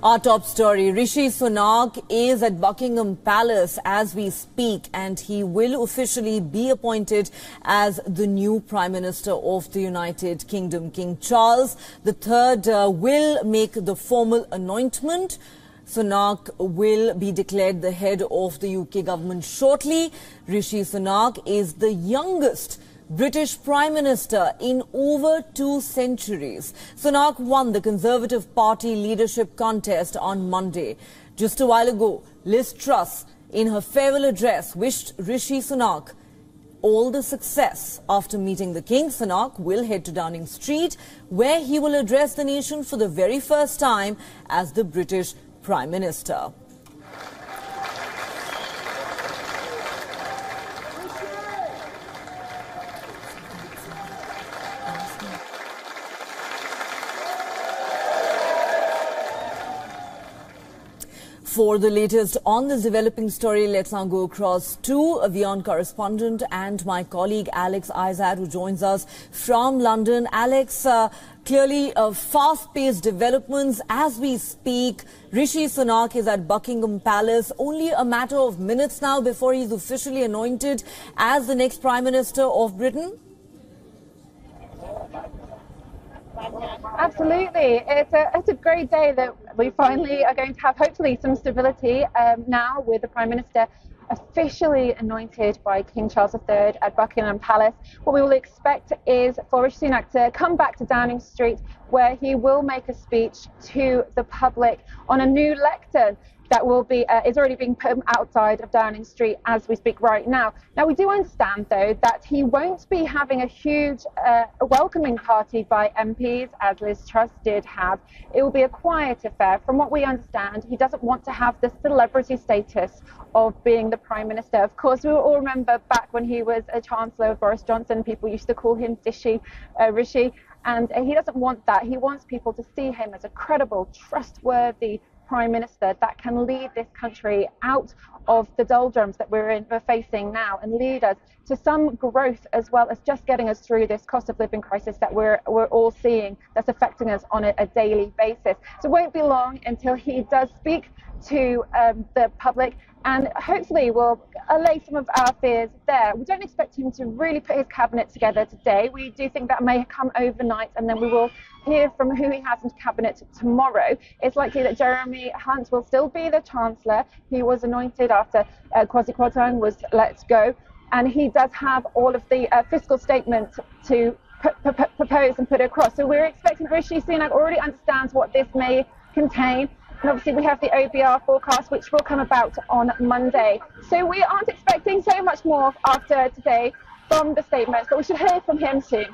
Our top story, Rishi Sunak is at Buckingham Palace as we speak, and he will officially be appointed as the new Prime Minister of the United Kingdom. King Charles III will make the formal anointment. Sunak will be declared the head of the UK government shortly. Rishi Sunak is the youngest British Prime Minister in over 2 centuries. Sunak won the Conservative Party leadership contest on Monday. Just a while ago, Liz Truss, in her farewell address, wished Rishi Sunak all the success. After meeting the King, Sunak will head to Downing Street, where he will address the nation for the very first time as the British Prime Minister. For the latest on this developing story, let's now go across to a WION correspondent and my colleague Alex Izad, who joins us from London. Alex, clearly fast-paced developments as we speak. Rishi Sunak is at Buckingham Palace. Only a matter of minutes now before he's officially anointed as the next Prime Minister of Britain. Absolutely. It's a great day that we finally are going to have hopefully some stability now with the Prime Minister officially anointed by King Charles III at Buckingham Palace. What we will expect is for Rishi Sunak to come back to Downing Street, where he will make a speech to the public on a new lectern that will be is already being put outside of Downing Street as we speak right now. Now, we do understand, though, that he won't be having a huge welcoming party by MPs, as Liz Truss did have. It will be a quiet affair. From what we understand, he doesn't want to have the celebrity status of being the Prime Minister. Of course, we all remember back when he was a Chancellor of Boris Johnson, people used to call him Rishi, and he doesn't want that. He wants people to see him as a credible, trustworthy Prime Minister that can lead this country out of the doldrums that we're facing now and lead us to some growth, as well as just getting us through this cost of living crisis that we're all seeing that's affecting us on a daily basis. So it won't be long until he does speak to the public, and hopefully will allay some of our fears there. We don't expect him to really put his cabinet together today. We do think that may come overnight, and then we will hear from who he has in cabinet tomorrow. It's likely that Jeremy Hunt will still be the Chancellor. He was anointed after Kwasi Kwarteng was let go, and he does have all of the fiscal statements to propose and put across. So we're expecting Rishi Sunak already understands what this may contain. And obviously we have the OBR forecast, which will come about on Monday. So we aren't expecting so much more after today from the statements, but we should hear from him soon.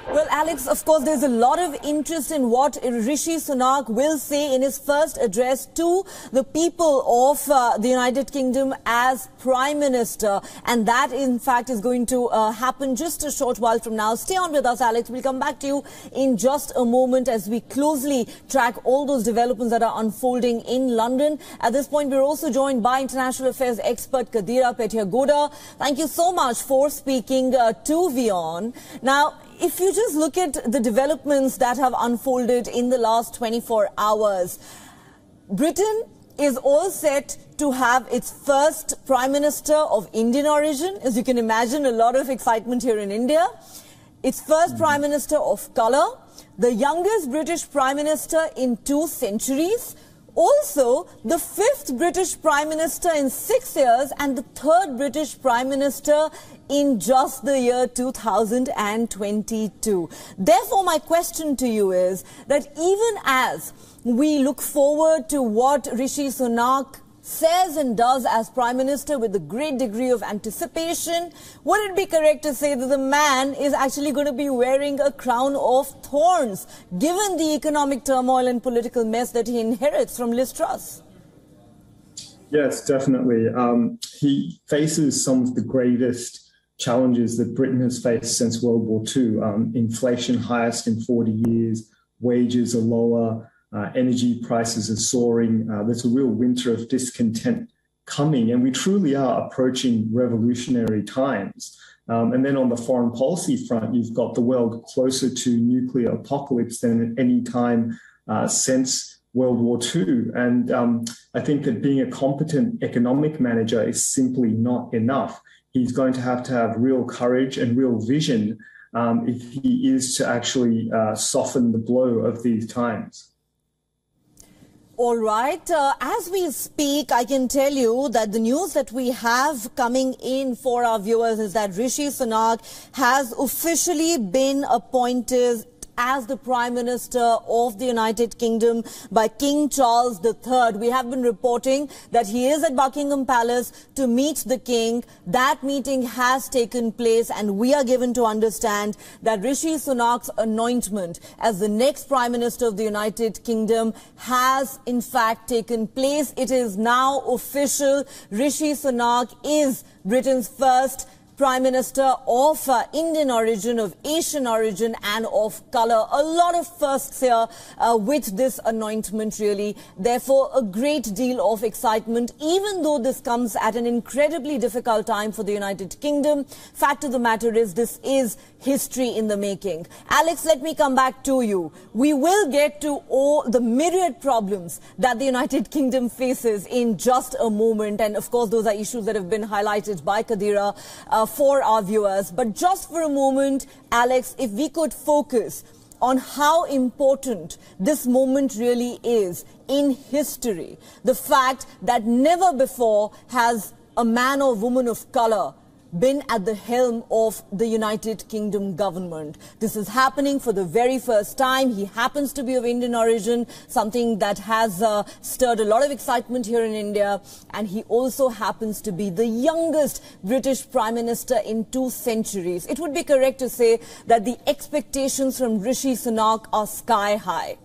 Well, Alex, of course, there's a lot of interest in what Rishi Sunak will say in his first address to the people of the United Kingdom as Prime Minister. And that, in fact, is going to happen just a short while from now. Stay on with us, Alex. We'll come back to you in just a moment as we closely track all those developments that are unfolding in London. At this point, we're also joined by international affairs expert Kadira Petyagoda. Thank you so much for speaking to WION. Now, if you just look at the developments that have unfolded in the last 24 hours, Britain is all set to have its first Prime Minister of Indian origin. As you can imagine, a lot of excitement here in India. Its first Prime Minister of colour, the youngest British Prime Minister in 2 centuries, also the 5th British Prime Minister in 6 years and the 3rd British Prime Minister in just the year 2022. Therefore, my question to you is that even as we look forward to what Rishi Sunak says and does as Prime Minister with a great degree of anticipation, would it be correct to say that the man is actually going to be wearing a crown of thorns, given the economic turmoil and political mess that he inherits from Liz Truss? Yes, definitely. He faces some of the greatest challenges that Britain has faced since World War II. Inflation highest in 40 years, wages are lower, energy prices are soaring. There's a real winter of discontent coming, and we truly are approaching revolutionary times. And then on the foreign policy front, you've got the world closer to nuclear apocalypse than at any time since World War II. And I think that being a competent economic manager is simply not enough. He's going to have real courage and real vision if he is to actually soften the blow of these times. All right. As we speak, I can tell you that the news that we have coming in for our viewers is that Rishi Sunak has officially been appointed as the Prime Minister of the United Kingdom by King Charles III. We have been reporting that he is at Buckingham Palace to meet the King. That meeting has taken place, and we are given to understand that Rishi Sunak's anointment as the next Prime Minister of the United Kingdom has in fact taken place. It is now official. Rishi Sunak is Britain's first Prime Minister of Indian origin, of Asian origin and of colour. A lot of firsts here with this anointment really. Therefore, a great deal of excitement, even though this comes at an incredibly difficult time for the United Kingdom. Fact of the matter is, this is history in the making. Alex, let me come back to you. We will get to all the myriad problems that the United Kingdom faces in just a moment. And of course, those are issues that have been highlighted by Kadira for our viewers. But just for a moment, Alex, if we could focus on how important this moment really is in history. The fact that never before has a man or woman of colour been at the helm of the United Kingdom government. This is happening for the very first time. He happens to be of Indian origin, something that has stirred a lot of excitement here in India. And he also happens to be the youngest British Prime Minister in 2 centuries. It would be correct to say that the expectations from Rishi Sunak are sky high.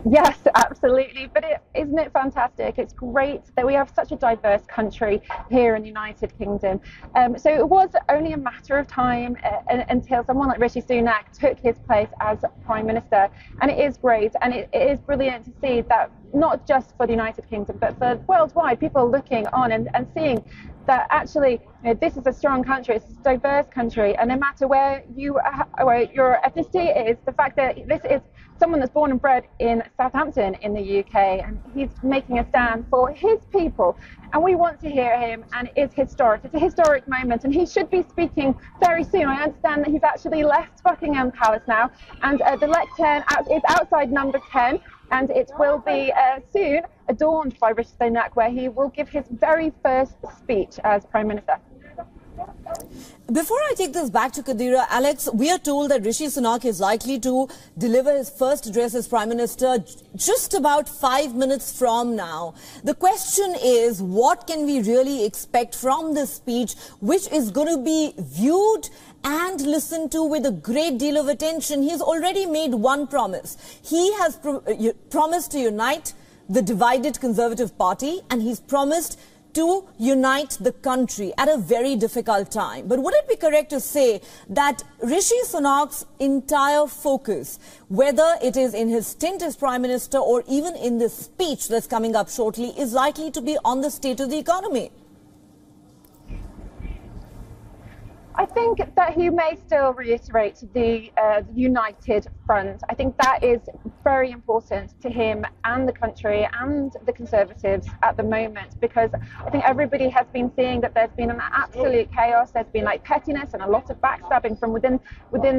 Yes, absolutely. But isn't it fantastic? It's great that we have such a diverse country here in the United Kingdom. So it was only a matter of time until someone like Rishi Sunak took his place as Prime Minister. And it is great. And it is brilliant to see that not just for the United Kingdom, but for worldwide, people looking on and seeing that actually this is a strong country, it's a diverse country. And no matter where your ethnicity is, the fact that this is someone that's born and bred in Southampton in the UK, and he's making a stand for his people, and we want to hear him, and it's historic. It's a historic moment, and he should be speaking very soon. I understand that he's actually left Buckingham Palace now, and the lectern is outside number 10, and it will be soon adorned by Rishi Sunak, where he will give his very first speech as Prime Minister. Before I take this back to Kadira, Alex, we are told that Rishi Sunak is likely to deliver his first address as Prime Minister just about 5 minutes from now. The question is, what can we really expect from this speech, which is going to be viewed and listened to with a great deal of attention? He's already made one promise. He has promised to unite the divided Conservative Party, and he's promised to unite the country at a very difficult time. But would it be correct to say that Rishi Sunak's entire focus, whether it is in his stint as Prime Minister or even in this speech that's coming up shortly, is likely to be on the state of the economy? I think that he may still reiterate the united front. I think that is very important to him and the country and the Conservatives at the moment, because I think everybody has been seeing that there's been an absolute chaos. There's been like pettiness and a lot of backstabbing from within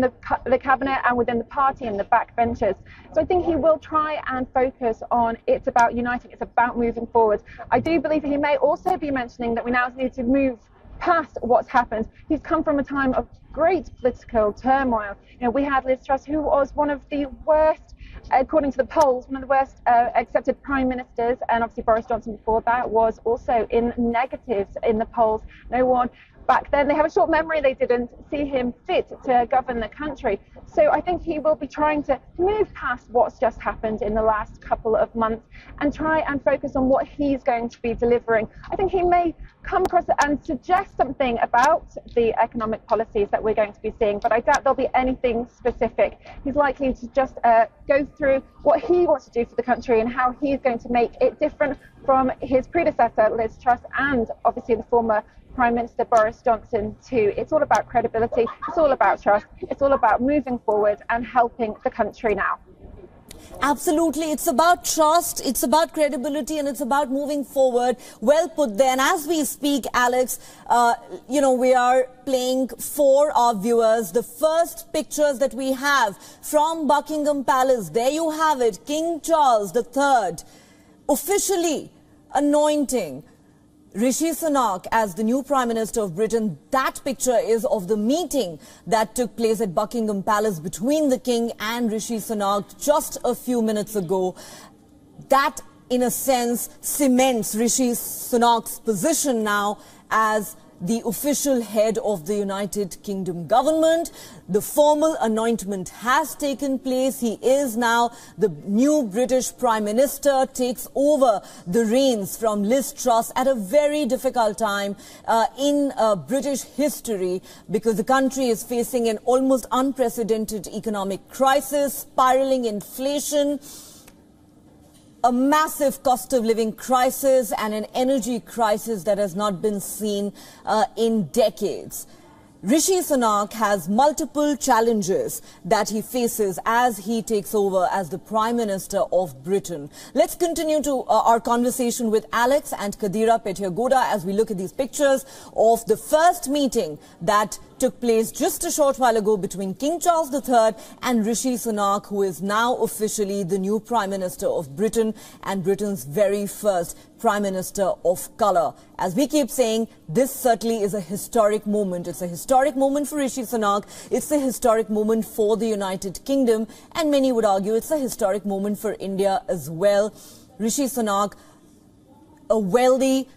the cabinet and within the party and the backbenchers. So I think he will try and focus on it's about uniting, it's about moving forward. I do believe he may also be mentioning that we now need to move past what's happened. He's come from a time of great political turmoil. You know, we had Liz Truss, who was one of the worst, according to the polls, one of the worst accepted prime ministers, and obviously Boris Johnson before that was also in negatives in the polls. No one back then, they have a short memory, they didn't see him fit to govern the country. So I think he will be trying to move past what's just happened in the last couple of months and try and focus on what he's going to be delivering. I think he may come across and suggest something about the economic policies that we're going to be seeing, but I doubt there'll be anything specific. He's likely to just go through what he wants to do for the country and how he's going to make it different from his predecessor, Liz Truss, and obviously the former Prime Minister Boris Johnson too. It's all about credibility, it's all about trust, it's all about moving forward and helping the country now. Absolutely. It's about trust, it's about credibility, and it's about moving forward. Well put there. And as we speak, Alex, we are playing for our viewers the first pictures that we have from Buckingham Palace. There you have it, King Charles III officially anointing Rishi Sunak as the new Prime Minister of Britain. That picture is of the meeting that took place at Buckingham Palace between the King and Rishi Sunak just a few minutes ago. That, in a sense, cements Rishi Sunak's position now as the official head of the United Kingdom government. The formal anointment has taken place. He is now the new British Prime Minister, takes over the reins from Liz Truss at a very difficult time in British history, because the country is facing an almost unprecedented economic crisis, spiraling inflation, a massive cost of living crisis, and an energy crisis that has not been seen in decades. Rishi Sunak has multiple challenges that he faces as he takes over as the Prime Minister of Britain. Let's continue to our conversation with Alex and Kadira Petyagoda as we look at these pictures of the first meeting that took place just a short while ago between King Charles III and Rishi Sunak, who is now officially the new Prime Minister of Britain and Britain's very first Prime Minister of colour. As we keep saying, this certainly is a historic moment. It's a historic moment for Rishi Sunak. It's a historic moment for the United Kingdom. And many would argue it's a historic moment for India as well. Rishi Sunak, a wealthy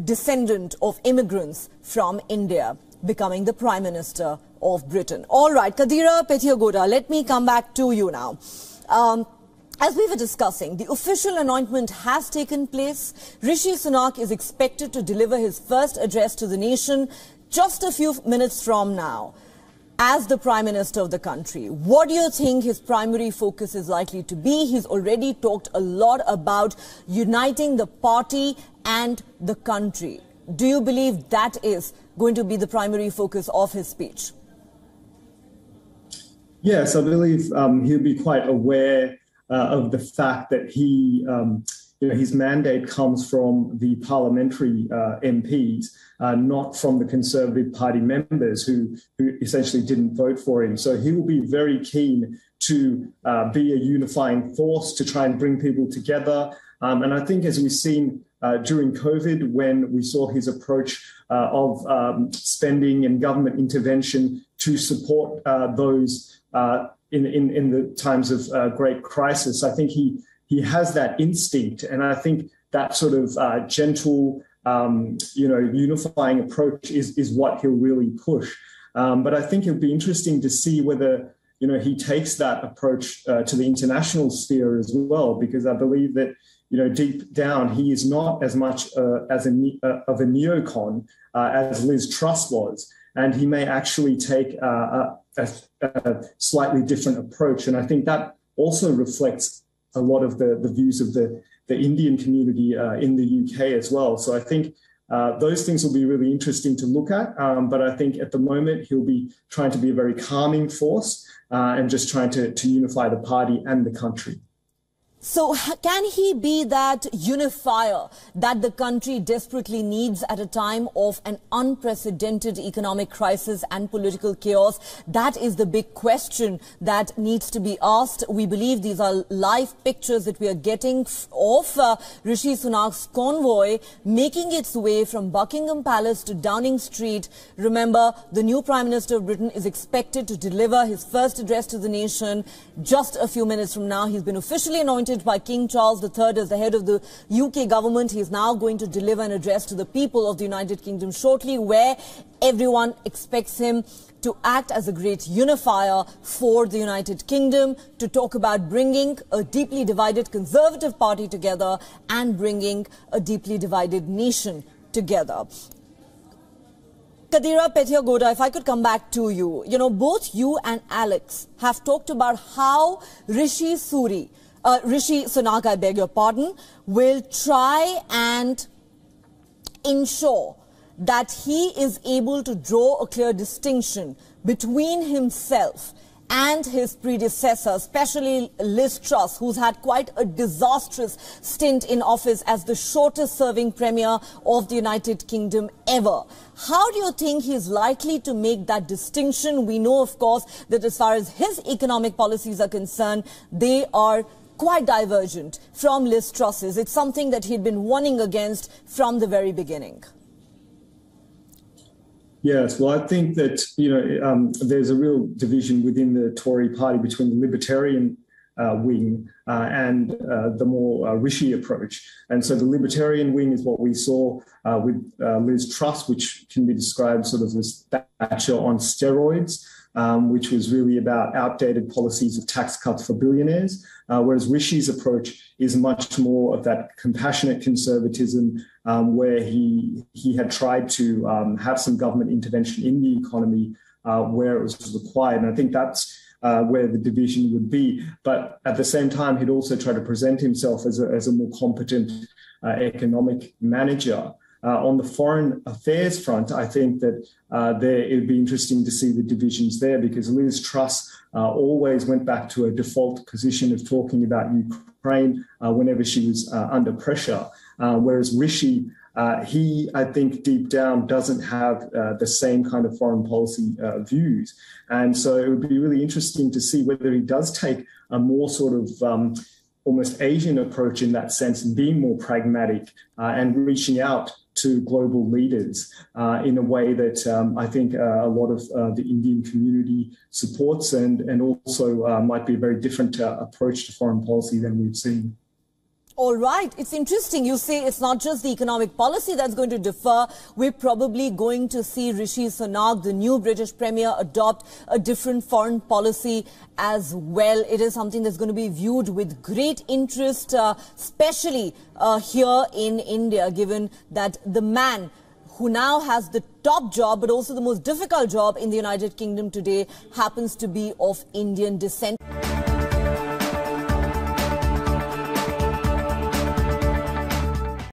descendant of immigrants from India, becoming the Prime Minister of Britain. All right, Kadira Petyagoda, let me come back to you now. As we were discussing, the official anointment has taken place. Rishi Sunak is expected to deliver his first address to the nation just a few minutes from now as the Prime Minister of the country. What do you think his primary focus is likely to be? He's already talked a lot about uniting the party and the country. Do you believe that is going to be the primary focus of his speech? Yes, I believe he'll be quite aware of the fact that his mandate comes from the parliamentary MPs, not from the Conservative Party members who essentially didn't vote for him. So he will be very keen to be a unifying force, to try and bring people together. And I think, as we've seen during COVID, when we saw his approach of spending and government intervention to support those in the times of great crisis, I think he has that instinct, and I think that sort of gentle, unifying approach is what he'll really push. But I think it'll be interesting to see whether he takes that approach to the international sphere as well, because I believe that deep down he is not as much of a neocon as Liz Truss was, and he may actually take a slightly different approach. And I think that also reflects a lot of the views of the Indian community in the UK as well. So I think those things will be really interesting to look at. But I think at the moment he'll be trying to be a very calming force and just trying to unify the party and the country. So can he be that unifier that the country desperately needs at a time of an unprecedented economic crisis and political chaos? That is the big question that needs to be asked. We believe these are live pictures that we are getting of Rishi Sunak's convoy making its way from Buckingham Palace to Downing Street. Remember, the new Prime Minister of Britain is expected to deliver his first address to the nation just a few minutes from now. He's been officially anointed by King Charles III as the head of the UK government. He is now going to deliver an address to the people of the United Kingdom shortly, where everyone expects him to act as a great unifier for the United Kingdom, to talk about bringing a deeply divided Conservative Party together and bringing a deeply divided nation together. Kadira Petyagoda, if I could come back to you. Both you and Alex have talked about how Rishi Sunak, I beg your pardon, will try and ensure that he is able to draw a clear distinction between himself and his predecessor, especially Liz Truss, who's had quite a disastrous stint in office as the shortest serving Premier of the United Kingdom ever. How do you think he's likely to make that distinction? We know, of course, that as far as his economic policies are concerned, they are quite divergent from Liz Truss's. It's something that he'd been warning against from the very beginning. Yes, well, I think that, there's a real division within the Tory party between the Libertarian wing and the more Rishi approach. And so the Libertarian wing is what we saw with Liz Truss, which can be described sort of as Thatcher on steroids, which was really about outdated policies of tax cuts for billionaires, whereas Rishi's approach is much more of that compassionate conservatism where he had tried to have some government intervention in the economy where it was required. And I think that's where the division would be. But at the same time, he'd also try to present himself as a more competent economic manager. On the foreign affairs front, I think that it would be interesting to see the divisions there, because Liz Truss always went back to a default position of talking about Ukraine whenever she was under pressure, whereas Rishi, I think deep down doesn't have the same kind of foreign policy views. And so it would be really interesting to see whether he does take a more sort of almost Asian approach in that sense, and being more pragmatic and reaching out to global leaders in a way that I think a lot of the Indian community supports, and also might be a very different approach to foreign policy than we've seen. All right. It's interesting. You say it's not just the economic policy that's going to differ. We're probably going to see Rishi Sunak, the new British Premier, adopt a different foreign policy as well. It is something that's going to be viewed with great interest, especially here in India, given that the man who now has the top job, but also the most difficult job in the United Kingdom today, happens to be of Indian descent.